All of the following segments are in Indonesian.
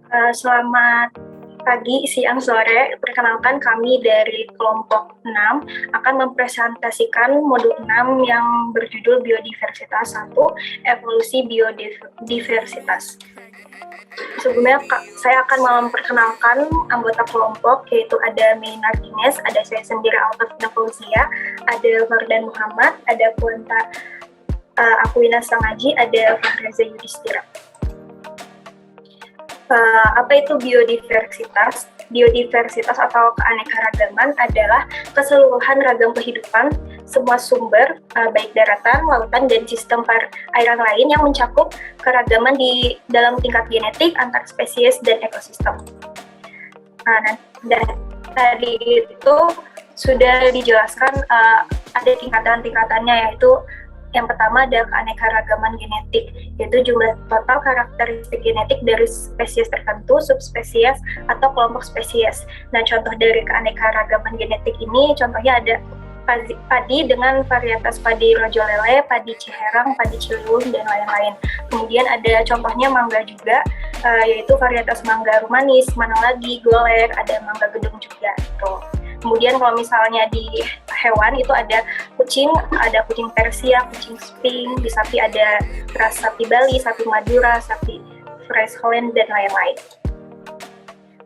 Selamat pagi, siang, sore. Perkenalkan kami dari kelompok 6 akan mempresentasikan modul 6 yang berjudul Biodiversitas 1, Evolusi Biodiversitas. Sebelumnya saya akan memperkenalkan anggota kelompok, yaitu ada Maynard Ines, ada saya sendiri Alta Fauzia, ada Fardan Muhammad, ada Puanta Akwina Sangaji, ada Fahreza Yudhistira. Apa itu biodiversitas? Biodiversitas atau keanekaragaman adalah keseluruhan ragam kehidupan semua sumber, baik daratan, lautan, dan sistem perairan lain yang mencakup keragaman di dalam tingkat genetik, antar spesies, dan ekosistem. Dan tadi itu sudah dijelaskan ada tingkatan-tingkatannya, yaitu yang pertama ada keanekaragaman genetik, yaitu jumlah total karakteristik genetik dari spesies tertentu, subspesies, atau kelompok spesies. Nah, contoh dari keanekaragaman genetik ini, contohnya ada padi dengan varietas padi rojolele, padi ciherang, padi ciliwung, dan lain-lain. Kemudian ada contohnya mangga juga, yaitu varietas mangga rumanis, mana lagi, goler, ada mangga gedung juga. Kemudian kalau misalnya di hewan itu ada kucing Persia, kucing Sphinx, di sapi ada ras sapi Bali, sapi Madura, sapi Friesland, dan lain-lain.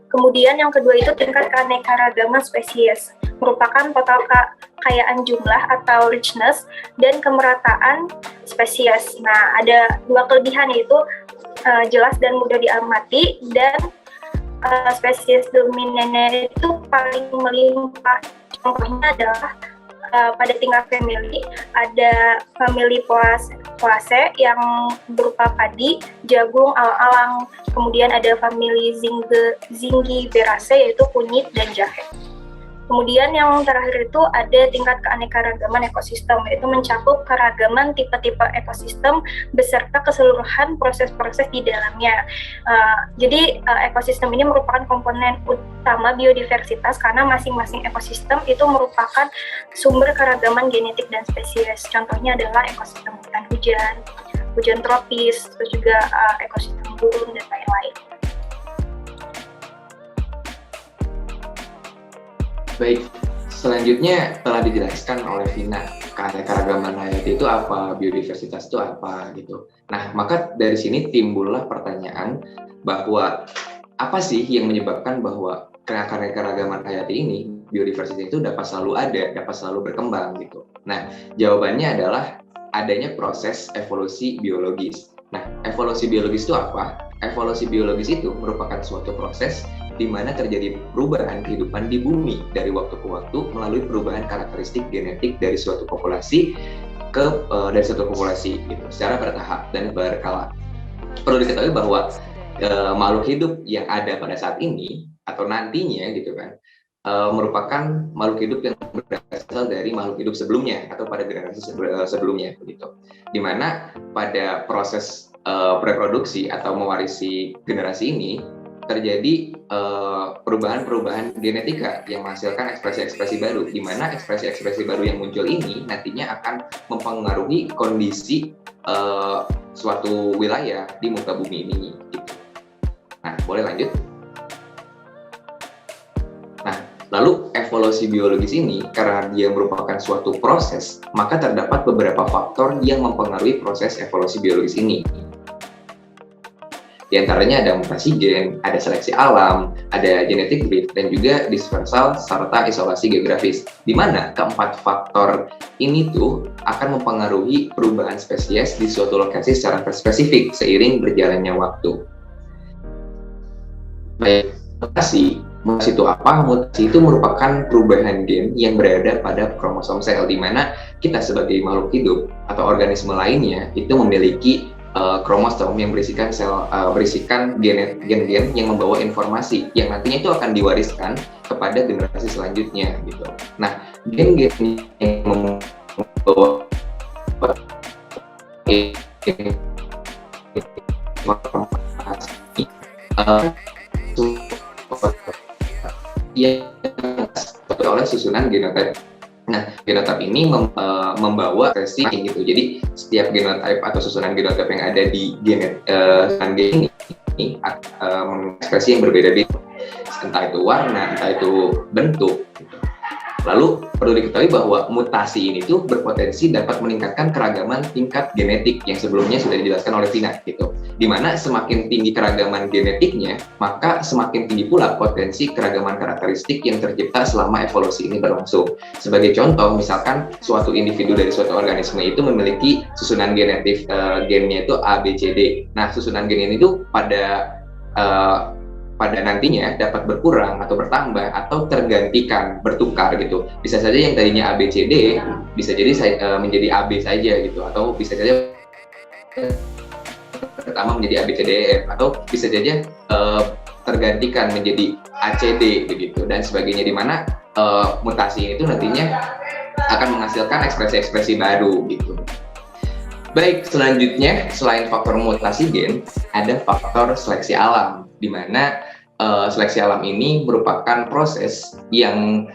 Kemudian yang kedua itu tingkat keanekaragaman spesies, merupakan total kekayaan jumlah atau richness dan kemerataan spesies. Nah, ada dua kelebihan, yaitu jelas dan mudah diamati, dan spesies dominannya itu paling melimpah. Contohnya adalah pada tingkat family ada family Poaceae yang berupa padi, jagung, alang-alang. Kemudian ada family Zingiberaceae yaitu kunyit dan jahe. Kemudian yang terakhir itu ada tingkat keanekaragaman ekosistem, yaitu mencakup keragaman tipe-tipe ekosistem beserta keseluruhan proses-proses di dalamnya. Jadi ekosistem ini merupakan komponen utama biodiversitas karena masing-masing ekosistem itu merupakan sumber keragaman genetik dan spesies. Contohnya adalah ekosistem hujan tropis, terus juga ekosistem gurun, dan lain-lain. Baik, selanjutnya telah dijelaskan oleh Vina, keanekaragaman hayati itu apa, biodiversitas itu apa gitu. Nah, maka dari sini timbullah pertanyaan bahwa apa sih yang menyebabkan bahwa keanekaragaman hayati ini, biodiversitas itu dapat selalu ada, dapat selalu berkembang gitu. Nah, jawabannya adalah adanya proses evolusi biologis. Nah, evolusi biologis itu apa? Evolusi biologis itu merupakan suatu proses di mana terjadi perubahan kehidupan di bumi dari waktu ke waktu melalui perubahan karakteristik genetik dari suatu populasi dari suatu populasi gitu, secara bertahap dan berkala. Perlu diketahui bahwa makhluk hidup yang ada pada saat ini atau nantinya gitu kan merupakan makhluk hidup yang berasal dari makhluk hidup sebelumnya atau pada generasi sebelumnya gitu. Dimana pada proses reproduksi atau mewarisi generasi ini terjadi perubahan-perubahan genetika yang menghasilkan ekspresi-ekspresi baru, di mana ekspresi-ekspresi baru yang muncul ini nantinya akan mempengaruhi kondisi suatu wilayah di muka bumi ini. Gitu. Nah, boleh lanjut? Nah, lalu evolusi biologis ini, karena dia merupakan suatu proses, maka terdapat beberapa faktor yang mempengaruhi proses evolusi biologis ini. Di antaranya ada mutasi gen, ada seleksi alam, ada genetic drift, dan juga dispersal serta isolasi geografis. Di mana keempat faktor ini tuh akan mempengaruhi perubahan spesies di suatu lokasi secara spesifik seiring berjalannya waktu. Baik, mutasi itu apa? Mutasi itu merupakan perubahan gen yang berada pada kromosom sel, di mana kita sebagai makhluk hidup atau organisme lainnya itu memiliki kromosom yang berisikan gen-gen yang membawa informasi yang nantinya itu akan diwariskan kepada generasi selanjutnya gitu. Nah, gen-gen yang membawa informasi yang oleh susunan genotype. Nah, genotype ini membawa versi gitu. Jadi setiap genotype atau susunan genotype yang ada di susunan gen ini mengekspresi yang berbeda-beda, entah itu warna, entah itu bentuk. Lalu perlu diketahui bahwa mutasi ini tuh berpotensi dapat meningkatkan keragaman tingkat genetik yang sebelumnya sudah dijelaskan oleh Vina gitu. Dimana semakin tinggi keragaman genetiknya, maka semakin tinggi pula potensi keragaman karakteristik yang tercipta selama evolusi ini berlangsung. Sebagai contoh, misalkan suatu individu dari suatu organisme itu memiliki susunan genetik gennya itu A, B, C, D. Nah, susunan gen ini tuh pada nantinya dapat berkurang atau bertambah atau tergantikan, bertukar gitu. Bisa saja yang tadinya A, B, C, D bisa jadi menjadi AB saja gitu, atau bisa saja pertama menjadi A, B, C, D, E, F, atau bisa saja tergantikan menjadi A, C, D begitu dan sebagainya, di mana mutasi itu nantinya akan menghasilkan ekspresi-ekspresi baru gitu. Baik, selanjutnya selain faktor mutasi gen, ada faktor seleksi alam, di mana seleksi alam ini merupakan proses yang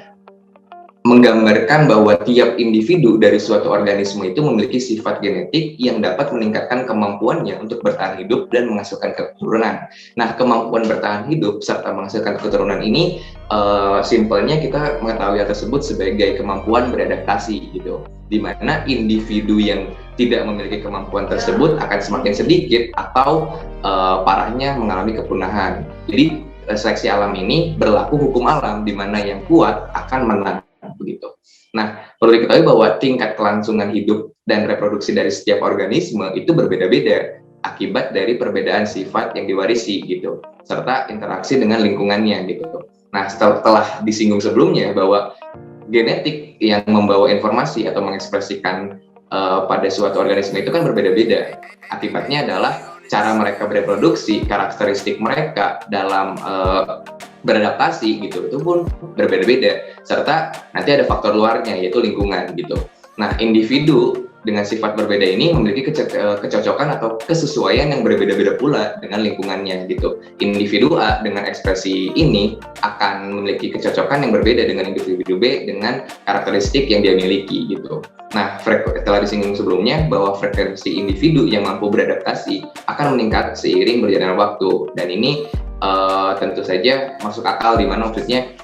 menggambarkan bahwa tiap individu dari suatu organisme itu memiliki sifat genetik yang dapat meningkatkan kemampuannya untuk bertahan hidup dan menghasilkan keturunan. Nah, kemampuan bertahan hidup serta menghasilkan keturunan ini, simpelnya kita mengetahui hal tersebut sebagai kemampuan beradaptasi gitu. Di mana individu yang tidak memiliki kemampuan tersebut akan semakin sedikit atau parahnya mengalami kepunahan. Jadi seleksi alam ini berlaku hukum alam, di mana yang kuat akan menang begitu. Nah, perlu diketahui bahwa tingkat kelangsungan hidup dan reproduksi dari setiap organisme itu berbeda-beda akibat dari perbedaan sifat yang diwarisi gitu, serta interaksi dengan lingkungannya gitu. Nah, setelah disinggung sebelumnya bahwa genetik yang membawa informasi atau mengekspresikan pada suatu organisme itu kan berbeda-beda. Akibatnya adalah cara mereka bereproduksi, karakteristik mereka dalam beradaptasi gitu, itu pun berbeda-beda, serta nanti ada faktor luarnya yaitu lingkungan gitu. Nah, individu dengan sifat berbeda ini memiliki kecocokan atau kesesuaian yang berbeda-beda pula dengan lingkungannya gitu. Individu A dengan ekspresi ini akan memiliki kecocokan yang berbeda dengan individu B dengan karakteristik yang dia miliki gitu. Nah, telah disinggung sebelumnya bahwa frekuensi individu yang mampu beradaptasi akan meningkat seiring berjalannya waktu, dan ini tentu saja masuk akal, di mana maksudnya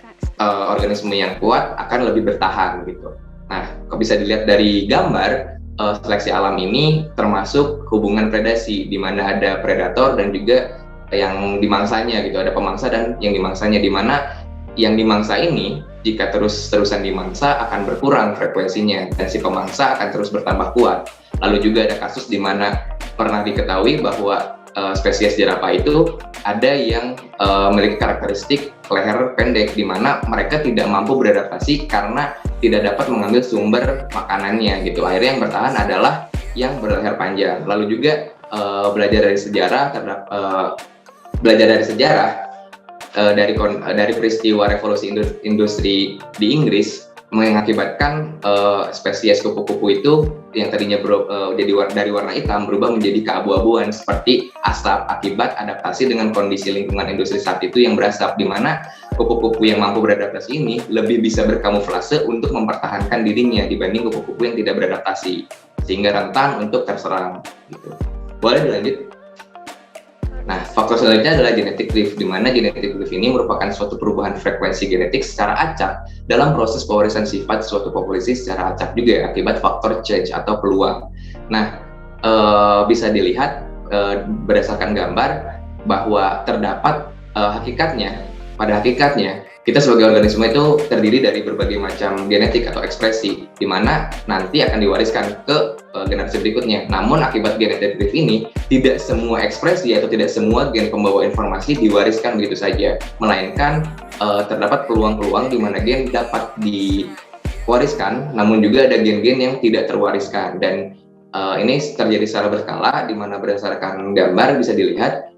organisme yang kuat akan lebih bertahan gitu. Nah, bisa dilihat dari gambar, seleksi alam ini termasuk hubungan predasi, di mana ada predator dan juga yang dimangsanya gitu, ada pemangsa dan yang dimangsanya, di mana yang dimangsa ini jika terus-terusan dimangsa akan berkurang frekuensinya dan si pemangsa akan terus bertambah kuat. Lalu juga ada kasus di mana pernah diketahui bahwa spesies jerapah itu ada yang memiliki karakteristik leher pendek, di mana mereka tidak mampu beradaptasi karena tidak dapat mengambil sumber makanannya gitu. Akhirnya yang bertahan adalah yang berleher panjang. Lalu juga belajar dari sejarah dari peristiwa revolusi industri di Inggris mengakibatkan spesies kupu-kupu itu yang tadinya dari warna hitam berubah menjadi keabu-abuan seperti asap akibat adaptasi dengan kondisi lingkungan industri saat itu yang berasap, di mana kupu-kupu yang mampu beradaptasi ini lebih bisa berkamuflase untuk mempertahankan dirinya dibanding kupu-kupu yang tidak beradaptasi, sehingga rentan untuk terserang gitu. Boleh dilanjut? Nah, faktor selanjutnya adalah genetic drift, di mana genetic drift ini merupakan suatu perubahan frekuensi genetik secara acak dalam proses pewarisan sifat suatu populasi secara acak juga akibat faktor change atau peluang. Nah, bisa dilihat berdasarkan gambar bahwa terdapat pada hakikatnya kita sebagai organisme itu terdiri dari berbagai macam genetik atau ekspresi, di mana nanti akan diwariskan ke generasi berikutnya. Namun akibat genetik drift ini, tidak semua ekspresi atau tidak semua gen pembawa informasi diwariskan begitu saja, melainkan terdapat peluang-peluang di mana gen dapat diwariskan, namun juga ada gen-gen yang tidak terwariskan. Dan ini terjadi secara berkala, di mana berdasarkan gambar bisa dilihat,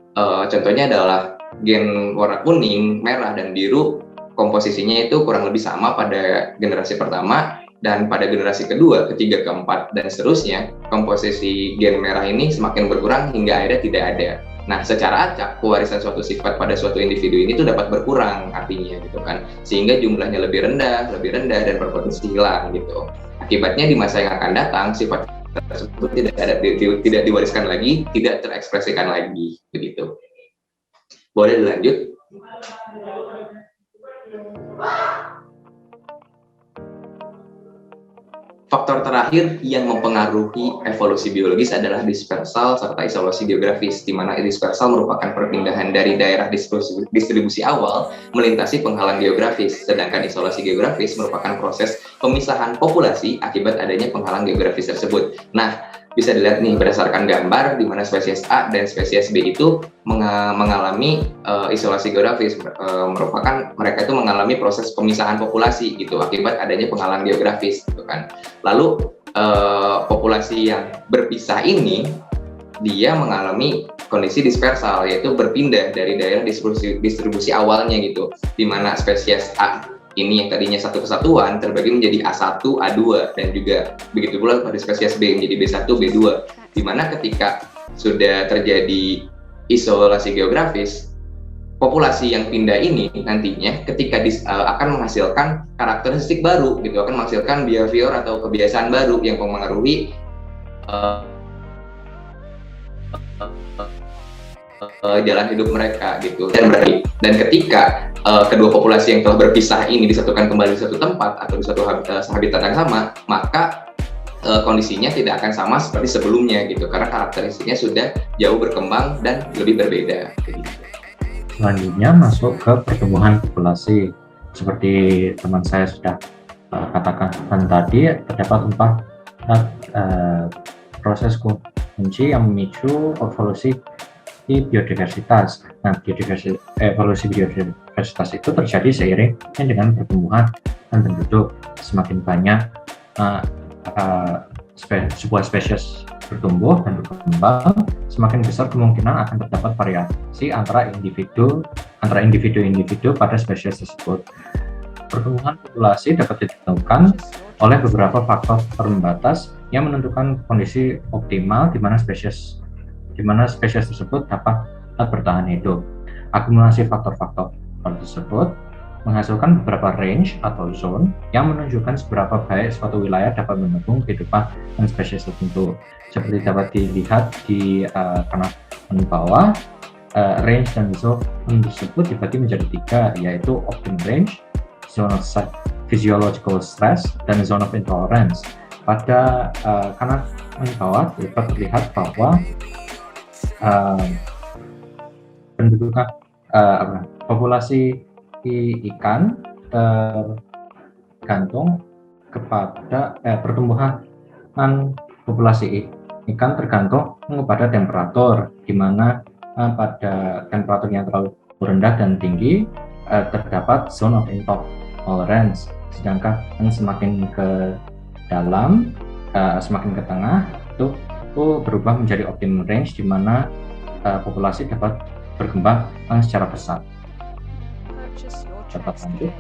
contohnya adalah gen warna kuning, merah, dan biru. Komposisinya itu kurang lebih sama pada generasi pertama, dan pada generasi kedua, ketiga, keempat, dan seterusnya komposisi gen merah ini semakin berkurang hingga akhirnya tidak ada. Nah, secara acak pewarisan suatu sifat pada suatu individu ini tuh dapat berkurang artinya gitu kan, sehingga jumlahnya lebih rendah dan berpotensi hilang gitu. Akibatnya di masa yang akan datang sifat tersebut tidak diwariskan lagi, tidak terekspresikan lagi begitu. Boleh dilanjut? Faktor terakhir yang mempengaruhi evolusi biologis adalah dispersal serta isolasi geografis, di mana dispersal merupakan perpindahan dari daerah distribusi awal melintasi penghalang geografis, sedangkan isolasi geografis merupakan proses pemisahan populasi akibat adanya penghalang geografis tersebut. Nah, bisa dilihat nih berdasarkan gambar di mana spesies A dan spesies B itu mengalami isolasi geografis, merupakan mereka itu mengalami proses pemisahan populasi gitu akibat adanya penghalang geografis gitu kan. Lalu populasi yang berpisah ini dia mengalami kondisi dispersal, yaitu berpindah dari daerah distribusi awalnya gitu, di mana spesies A ini yang tadinya satu kesatuan terbagi menjadi A1, A2, dan juga begitu pula pada spesies B menjadi B1, B2, di mana ketika sudah terjadi isolasi geografis, populasi yang pindah ini nantinya ketika akan menghasilkan karakteristik baru gitu, akan menghasilkan behavior atau kebiasaan baru yang mempengaruhi jalan hidup mereka gitu. Dan ketika kedua populasi yang telah berpisah ini disatukan kembali di satu tempat atau di satu habitat yang sama, maka kondisinya tidak akan sama seperti sebelumnya gitu, karena karakteristiknya sudah jauh berkembang dan lebih berbeda gitu. Selanjutnya masuk ke pertumbuhan populasi. Seperti teman saya sudah katakan tadi, terdapat 4 proses kunci yang memicu evolusi biodiversitas. Nah, evolusi biodiversitas itu terjadi seiringnya dengan pertumbuhan penduduk. Semakin banyak sebuah spesies bertumbuh dan berkembang, semakin besar kemungkinan akan terdapat variasi antara individu-individu pada spesies tersebut. Pertumbuhan populasi dapat ditentukan oleh beberapa faktor pembatas yang menentukan kondisi optimal di mana spesies tersebut dapat bertahan hidup. Akumulasi faktor-faktor tersebut menghasilkan beberapa range atau zone yang menunjukkan seberapa baik suatu wilayah dapat mendukung kehidupan spesies tertentu. Seperti dapat dilihat di kanan bawah, range dan zone tersebut dibagi menjadi 3, yaitu optimum range, zone of physiological stress, dan zone of intolerance. Pada kanan bawah dapat terlihat bahwa populasi ikan tergantung kepada pertumbuhan populasi ikan tergantung kepada temperatur, di mana pada temperatur yang terlalu rendah dan tinggi terdapat zone of intolerance, sedangkan semakin ke dalam, semakin ke tengah itu berubah menjadi optimum range, di mana populasi dapat berkembang secara pesat. Dapat lanjut.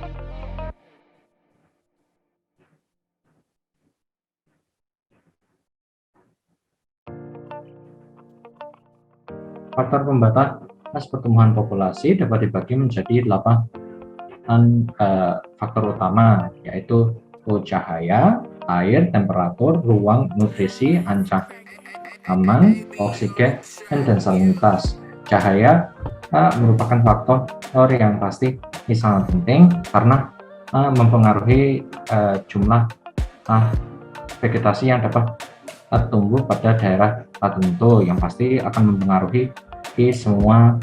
Faktor pembatas pertumbuhan populasi dapat dibagi menjadi 8 faktor utama, yaitu cahaya, air, temperatur, ruang, nutrisi, ancaman, oksigen, dan salinitas. Cahaya merupakan faktor yang pasti sangat penting karena mempengaruhi jumlah vegetasi yang dapat tumbuh pada daerah tertentu, yang pasti akan mempengaruhi semua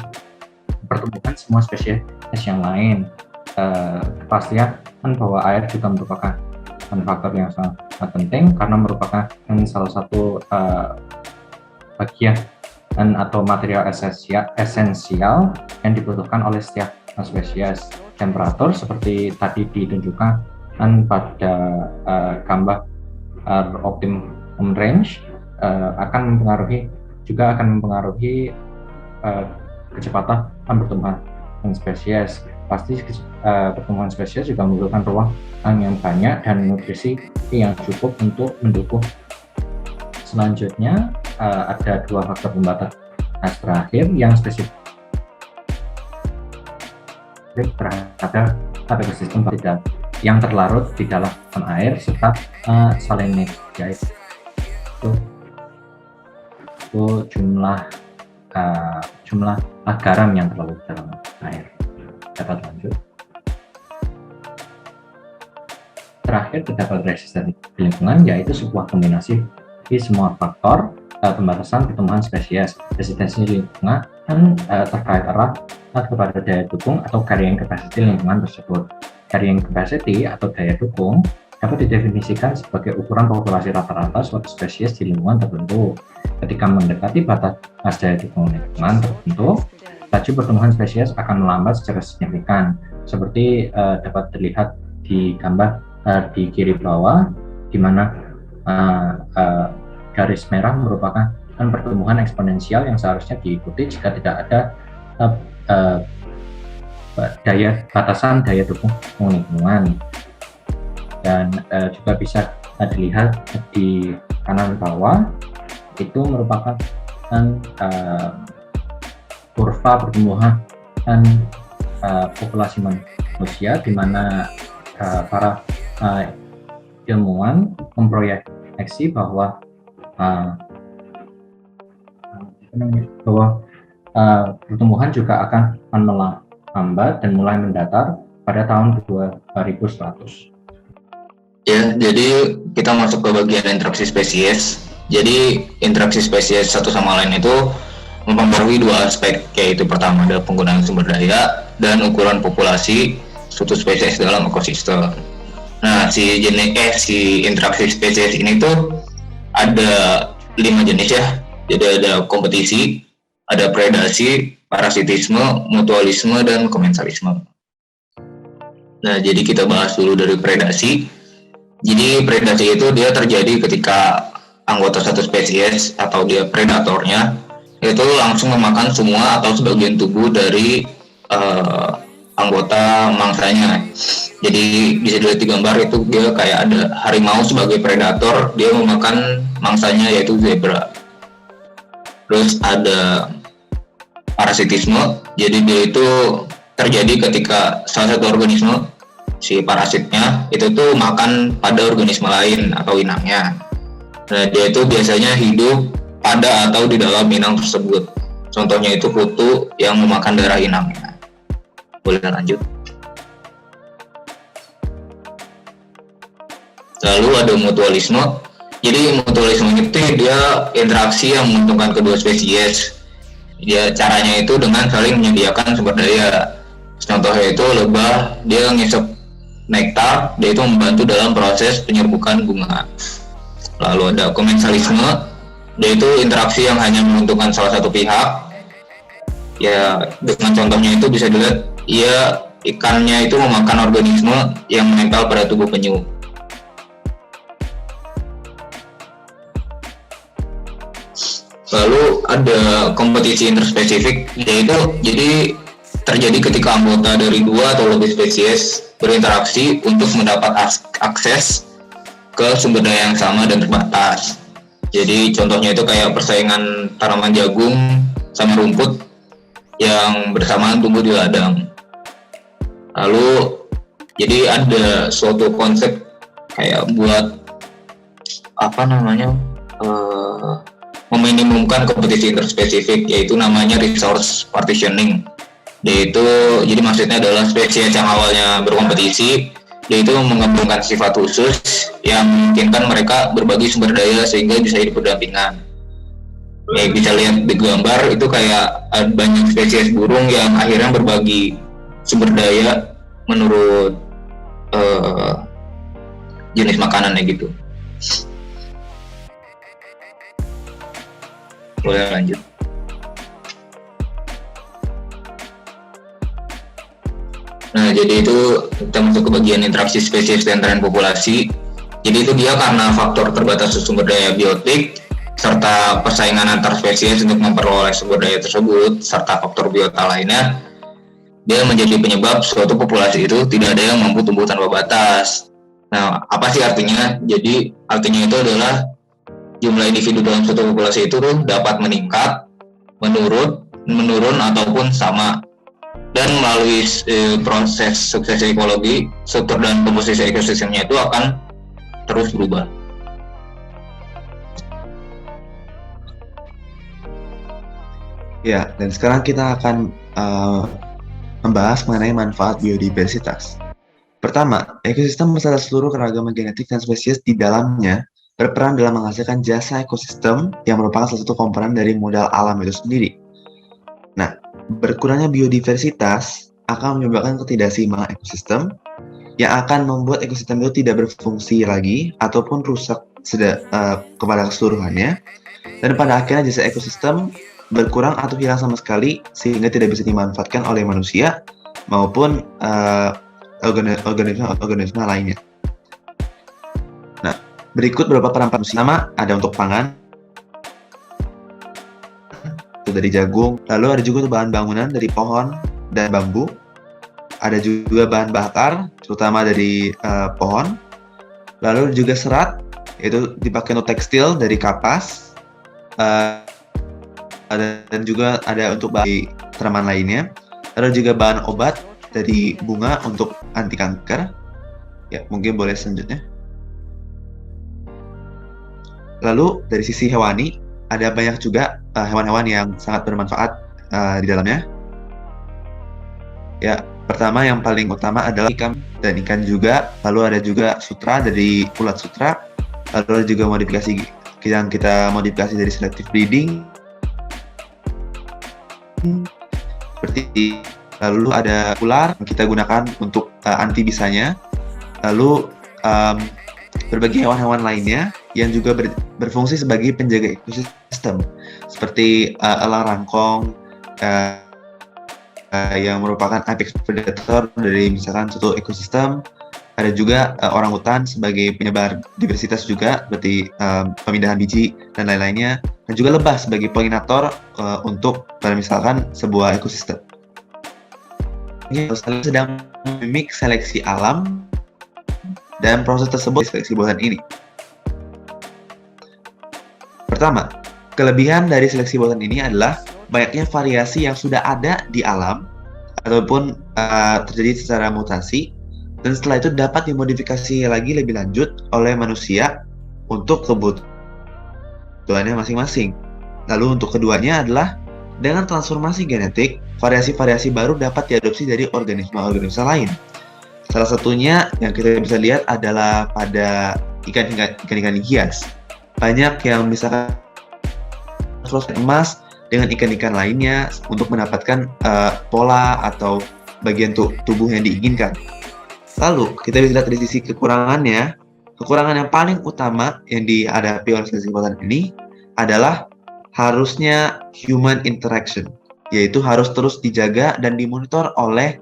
pertumbuhan semua spesies yang lain. Kepastian bahwa air juga merupakan faktor yang sangat penting karena merupakan salah satu bagian atau material esensial yang dibutuhkan oleh setiap spesies. Temperatur seperti tadi ditunjukkan pada gambar optimum range akan mempengaruhi kecepatan pertumbuhan spesies. Pasti pertumbuhan spesies juga membutuhkan ruang yang banyak dan nutrisi yang cukup untuk mendukung. Selanjutnya ada 2 faktor pembatas terakhir yang spesifik terhadap ekosistem yang terlarut di dalam air serta salinity, yaitu jumlah jumlah garam yang terlalu dalam air. Dapat lanjut. Terakhir, terdapat resistensi di lingkungan, yaitu sebuah kombinasi dari semua faktor pembatasan pertumbuhan spesies. Resistensi lingkungan terkait erat kepada daya dukung atau carrying capacity lingkungan tersebut. Carrying capacity atau daya dukung dapat didefinisikan sebagai ukuran populasi rata-rata suatu spesies di lingkungan tertentu. Ketika mendekati batas daya dukung lingkungan tertentu, laju pertumbuhan spesies akan melambat secara signifikan, seperti dapat dilihat di gambar di kiri bawah, di mana garis merah merupakan pertumbuhan eksponensial yang seharusnya diikuti jika tidak ada batasan daya dukung lingkungan. Dan juga bisa dilihat di kanan bawah, itu merupakan kurva pertumbuhan populasi manusia, di mana para ilmuwan memproyeksi bahwa pertumbuhan juga akan melambat dan mulai mendatar pada tahun 2100. Ya, jadi kita masuk ke bagian interaksi spesies. Jadi interaksi spesies satu sama lain itu mempengaruhi dua aspek, yaitu pertama adalah penggunaan sumber daya dan ukuran populasi suatu spesies dalam ekosistem. Nah, si interaksi spesies ini tuh ada 5 jenis ya. Jadi ada kompetisi, ada predasi, parasitisme, mutualisme, dan komensalisme. Nah, jadi kita bahas dulu dari predasi. Jadi predasi itu dia terjadi ketika anggota satu spesies atau dia predatornya itu langsung memakan semua atau sebagian tubuh dari anggota mangsanya. Jadi bisa dilihat di gambar itu dia kayak ada harimau sebagai predator, dia memakan mangsanya yaitu zebra. Terus ada parasitisme, jadi dia itu terjadi ketika salah satu organisme, si parasitnya itu tuh makan pada organisme lain atau inangnya. Nah, dia itu biasanya hidup pada atau di dalam inang tersebut. Contohnya itu kutu yang memakan darah inangnya. Boleh lanjut. Lalu ada mutualisme. Jadi mutualisme itu dia interaksi yang menguntungkan kedua spesies. Dia caranya itu dengan saling menyediakan sumber daya. Contohnya itu lebah, dia ngisep nektar, dia itu membantu dalam proses penyerbukan bunga. Lalu ada komensalisme, dia itu interaksi yang hanya menguntungkan salah satu pihak. Ya, dengan contohnya itu bisa dilihat, ikannya itu memakan organisme yang menempel pada tubuh penyu. Lalu ada kompetisi interspesifik, yaitu jadi terjadi ketika anggota dari 2 atau lebih spesies berinteraksi untuk mendapat akses ke sumber daya yang sama dan terbatas. Jadi contohnya itu kayak persaingan tanaman jagung sama rumput yang bersamaan tumbuh di ladang. Lalu jadi ada suatu konsep kayak buat meminimumkan kompetisi interspesifik, yaitu namanya resource partitioning. Yaitu jadi maksudnya adalah spesies yang awalnya berkompetisi, yaitu mengembangkan sifat khusus yang memungkinkan mereka berbagi sumber daya sehingga bisa hidup berdampingan. Ya, bisa lihat di gambar itu kayak banyak spesies burung yang akhirnya berbagi sumber daya menurut jenis makanannya gitu. Boleh lanjut. Nah, jadi itu kita masuk ke bagian interaksi spesies dan tren populasi. Jadi itu dia karena faktor terbatas sumber daya biotik serta persaingan antar spesies untuk memperoleh sumber daya tersebut serta faktor biota lainnya, dia menjadi penyebab suatu populasi itu tidak ada yang mampu tumbuh tanpa batas. Nah, apa sih artinya? Jadi artinya itu adalah jumlah individu dalam suatu populasi itu tuh dapat meningkat, menurun ataupun sama. Dan melalui proses suksesi ekologi, struktur dan komposisi ekosistemnya itu akan terus berubah. Ya, dan sekarang kita akan membahas mengenai manfaat biodiversitas. Pertama, ekosistem beserta seluruh keragaman genetik dan spesies di dalamnya berperan dalam menghasilkan jasa ekosistem yang merupakan salah satu komponen dari modal alam itu sendiri. Nah, berkurangnya biodiversitas akan menyebabkan ketidakseimbangan ekosistem yang akan membuat ekosistem itu tidak berfungsi lagi ataupun rusak kepada keseluruhannya, dan pada akhirnya jasa ekosistem berkurang atau hilang sama sekali sehingga tidak bisa dimanfaatkan oleh manusia maupun organisme lainnya. Nah, berikut beberapa peran manusia. Pertama, ada untuk pangan, itu dari jagung. Lalu ada juga bahan bangunan dari pohon dan bambu. Ada juga bahan bakar, terutama dari pohon. Lalu juga serat, itu dipakai untuk tekstil dari kapas. Dan juga ada untuk bahan tanaman lainnya. Lalu juga bahan obat dari bunga untuk anti kanker. Ya, mungkin boleh selanjutnya. Lalu dari sisi hewani, ada banyak juga hewan-hewan yang sangat bermanfaat di dalamnya. Ya, pertama yang paling utama adalah ikan dan ikan juga. Lalu ada juga sutra dari ulat sutra. Lalu ada juga modifikasi yang kita modifikasi dari selective breeding. Seperti lalu ada ular yang kita gunakan untuk anti bisanya. Lalu berbagai hewan-hewan lainnya yang juga berfungsi sebagai penjaga ekosistem, seperti elang rangkong yang merupakan apex predator dari misalkan suatu ekosistem. Ada juga orangutan sebagai penyebar diversitas juga, seperti pemindahan biji dan lain-lainnya. Dan juga lebah sebagai polinator untuk misalkan sebuah ekosistem. Ini sedang memimik seleksi alam dan proses tersebut seleksi buatan ini. Pertama, kelebihan dari seleksi buatan ini adalah banyaknya variasi yang sudah ada di alam ataupun terjadi secara mutasi, dan setelah itu dapat dimodifikasi lagi lebih lanjut oleh manusia untuk kebutuhannya masing-masing. Lalu untuk keduanya adalah dengan transformasi genetik, variasi-variasi baru dapat diadopsi dari organisme-organisme lain. Salah satunya yang kita bisa lihat adalah pada ikan-ikan hias. Banyak yang misalkan emas dengan ikan-ikan lainnya untuk mendapatkan pola atau bagian tubuh yang diinginkan. Lalu kita bisa lihat dari sisi kekurangannya. Kekurangan yang paling utama yang dihadapi oleh seleksi buatan ini adalah harusnya human interaction, yaitu harus terus dijaga dan dimonitor oleh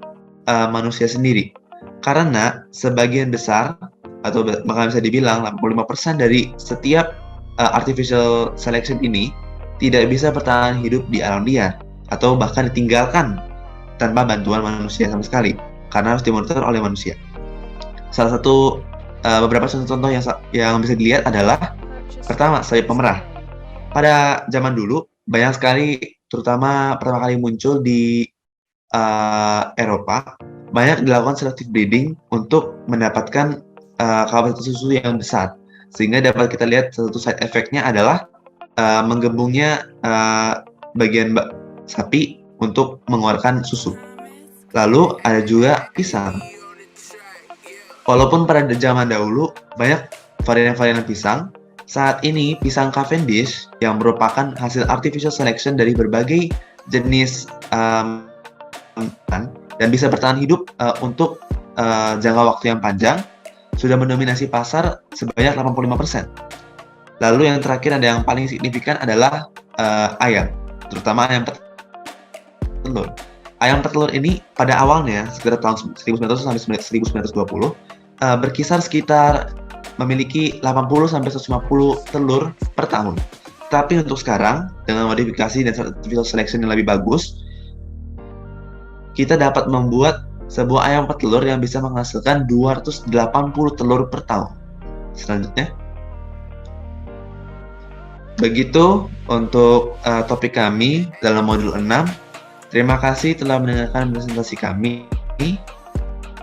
manusia sendiri. Karena sebagian besar atau bahkan bisa dibilang 85% dari setiap artificial selection ini tidak bisa bertahan hidup di alam liar atau bahkan ditinggalkan tanpa bantuan manusia sama sekali, karena harus dimonitor oleh manusia. Salah satu beberapa contoh yang bisa dilihat adalah pertama, sayap pemerah. Pada zaman dulu banyak sekali, terutama pertama kali muncul di Eropa, banyak dilakukan selective breeding untuk mendapatkan kapasitas susu yang besar, sehingga dapat kita lihat satu side effect-nya adalah menggembungnya bagian sapi untuk mengeluarkan susu. Lalu ada juga pisang. Walaupun pada zaman dahulu banyak varian-varian pisang, saat ini pisang Cavendish yang merupakan hasil artificial selection dari berbagai jenis dan bisa bertahan hidup untuk jangka waktu yang panjang, sudah mendominasi pasar sebanyak 85%. Lalu yang terakhir ada yang paling signifikan adalah ayam, terutama ayam petelur. Ayam petelur ini pada awalnya sekitar tahun 1900 sampai 1920 berkisar sekitar memiliki 80 sampai 150 telur per tahun. Tapi untuk sekarang dengan modifikasi dan artificial selection yang lebih bagus, kita dapat membuat sebuah ayam petelur yang bisa menghasilkan 280 telur per tahun. Selanjutnya, begitu untuk topik kami dalam modul 6. Terima kasih telah mendengarkan presentasi kami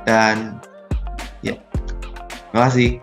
dan ya, terima kasih.